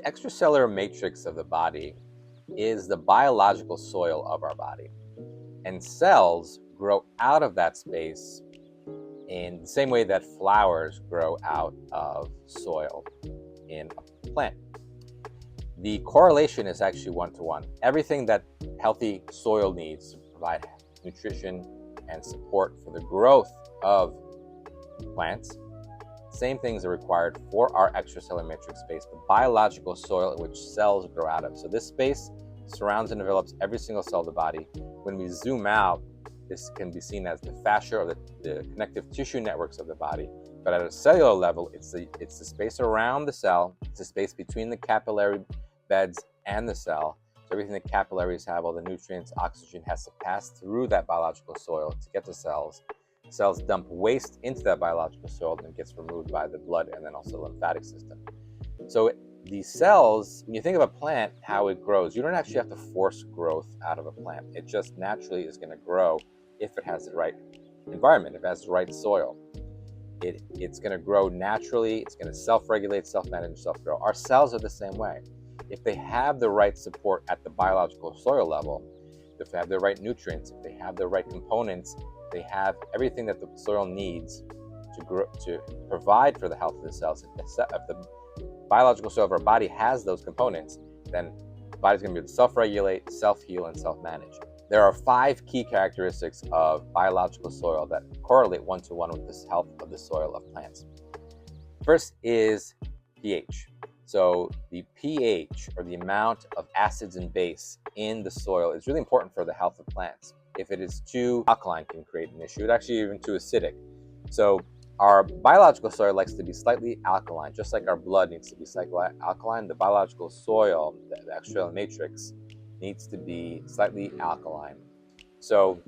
extracellular matrix of the body is the biological soil of our body. And cells grow out of that space in the same way that flowers grow out of soil in a plant. The correlation is actually one-to-one. Everything that healthy soil needs to provide nutrition and support for the growth of plants, same things are required for our extracellular matrix space, the biological soil in which cells grow out of. So this space surrounds and develops every single cell of the body. When we zoom out, this can be seen as the fascia or the connective tissue networks of the body. But at a cellular level, it's the space around the cell, it's the space between the capillary beds and the cell. So everything the capillaries have, all the nutrients, oxygen, has to pass through that biological soil to get to cells. Cells dump waste into that biological soil and it gets removed by the blood and then also the lymphatic system. So the cells, when you think of a plant, how it grows, you don't actually have to force growth out of a plant. It just naturally is going to grow if it has the right environment, if it has the right soil. It's going to grow naturally, it's going to self-regulate, self-manage, self-grow. Our cells are the same way. If they have the right support at the biological soil level, if they have the right nutrients, if they have the right components, they have everything that the soil needs to grow, to provide for the health of the cells. If the biological soil of our body has those components, then the body's going to be able to self-regulate, self-heal, and self-manage. There are 5 key characteristics of biological soil that correlate one-to-one with the health of the soil of plants. First is pH. So the pH, or the amount of acids and base in the soil, is really important for the health of plants. If it is too alkaline, it can create an issue. It's actually even too acidic. So our biological soil likes to be slightly alkaline, just like our blood needs to be slightly alkaline. The biological soil, the extracellular matrix, needs to be slightly alkaline. So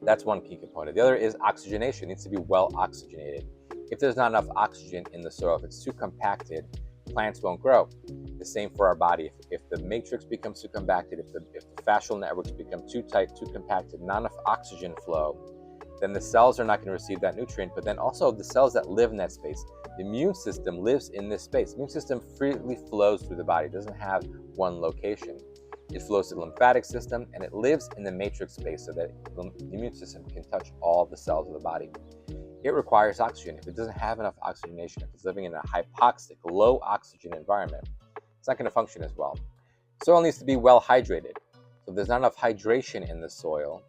that's one key component. The other is oxygenation. It needs to be well oxygenated. If there's not enough oxygen in the soil, if it's too compacted, plants won't grow. The same for our body. If the matrix becomes too compacted, if the fascial networks become too tight, too compacted, not enough oxygen flow, then the cells are not going to receive that nutrient. But then also the cells that live in that space, the immune system lives in this space. The immune system freely flows through the body. It doesn't have one location. It flows to the lymphatic system, and it lives in the matrix space so that the immune system can touch all the cells of the body. It requires oxygen. If it doesn't have enough oxygenation, if it's living in a hypoxic, low oxygen environment, it's not going to function as well. Soil needs to be well hydrated. So if there's not enough hydration in the soil,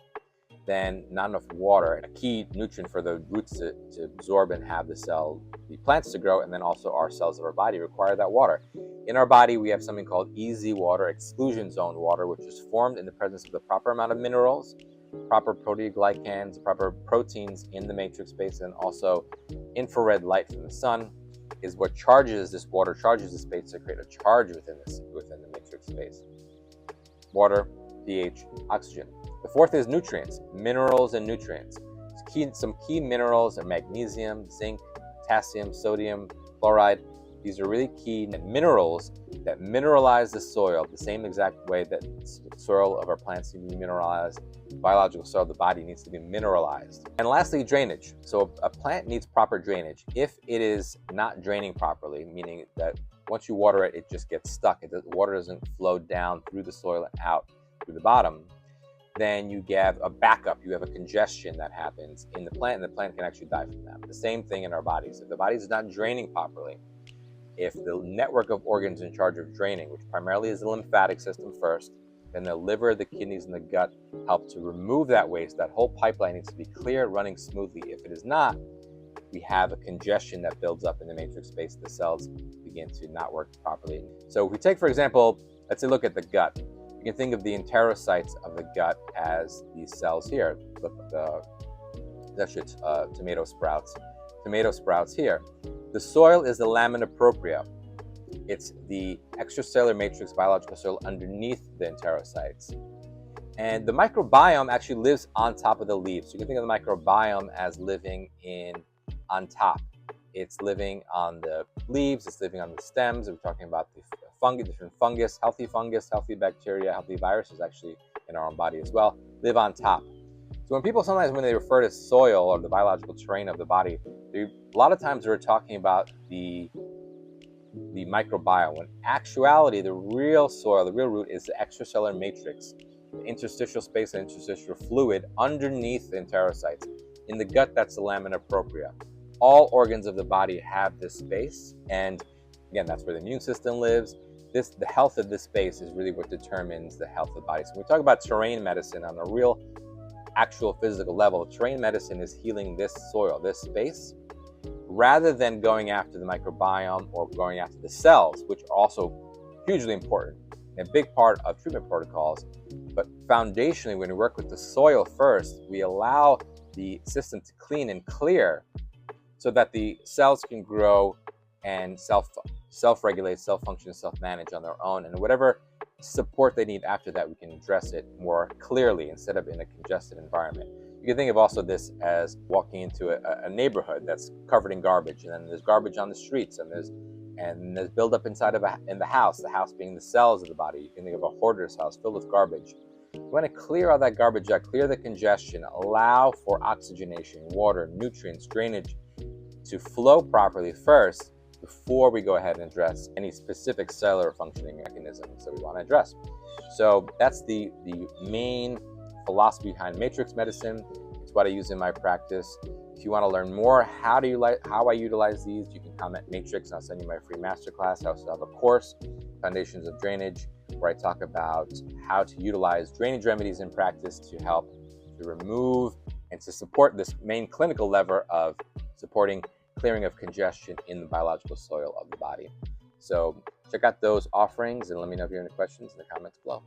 then not enough water, a key nutrient for the roots to absorb and have the plants to grow, and then also our cells of our body require that water. In our body, we have something called EZ water, exclusion zone water, which is formed in the presence of the proper amount of minerals, proper proteoglycans, proper proteins in the matrix space, and also infrared light from the sun is what charges this water, charges the space to create a charge within the matrix space. Water, pH, oxygen. The fourth is nutrients, minerals and nutrients. Some key minerals are magnesium, zinc, potassium, sodium, chloride. These are really key minerals that mineralize the soil the same exact way that the soil of our plants need to be mineralized. The biological soil of the body needs to be mineralized. And lastly, drainage. So a plant needs proper drainage. If it is not draining properly, meaning that once you water it, it just gets stuck, the water doesn't flow down through the soil and out through the bottom, then you have a backup, you have a congestion that happens in the plant, and the plant can actually die from that. The same thing in our bodies. If the body is not draining properly, if the network of organs in charge of draining, which primarily is the lymphatic system first, then the liver, the kidneys, and the gut help to remove that waste. That whole pipeline needs to be clear, running smoothly. If it is not, we have a congestion that builds up in the matrix space. The cells begin to not work properly. So if we take, for example, let's say look at the gut. You can think of the enterocytes of the gut as these cells here. Tomato sprouts here. The soil is the lamina propria. It's the extracellular matrix biological soil underneath the enterocytes. And the microbiome actually lives on top of the leaves. So you can think of the microbiome as living on top. It's living on the leaves, it's living on the stems. We're talking about the different fungus, healthy bacteria, healthy viruses actually in our own body as well, live on top. So when people sometimes, when they refer to soil or the biological terrain of the body, a lot of times they're talking about the the microbiome, when actuality, the real soil, the real root is the extracellular matrix, the interstitial space and interstitial fluid underneath the enterocytes. In the gut, that's the lamina propria. All organs of the body have this space, and again, that's where the immune system lives. The health of this space is really what determines the health of the body. So when we talk about terrain medicine on a real, actual physical level, terrain medicine is healing this soil, this space, rather than going after the microbiome or going after the cells, which are also hugely important and a big part of treatment protocols. But foundationally, when we work with the soil first, we allow the system to clean and clear so that the cells can grow and self-regulate, self-function, self-manage on their own. And whatever support they need after that, we can address it more clearly instead of in a congested environment. You can think of also this as walking into a neighborhood that's covered in garbage, and then there's garbage on the streets, and there's buildup inside of the house being the cells of the body. You can think of a hoarder's house filled with garbage. You want to clear all that garbage out, clear the congestion, allow for oxygenation, water, nutrients, drainage to flow properly first before we go ahead and address any specific cellular functioning mechanisms that we want to address. So that's the main philosophy behind matrix medicine. It's what I use in my practice. If you want to learn more how I utilize these, you can comment matrix and I'll send you my free masterclass. I also have a course, Foundations of Drainage, where I talk about how to utilize drainage remedies in practice to help to remove and to support this main clinical lever of supporting clearing of congestion in the biological soil of the body. So check out those offerings and let me know if you have any questions in the comments below.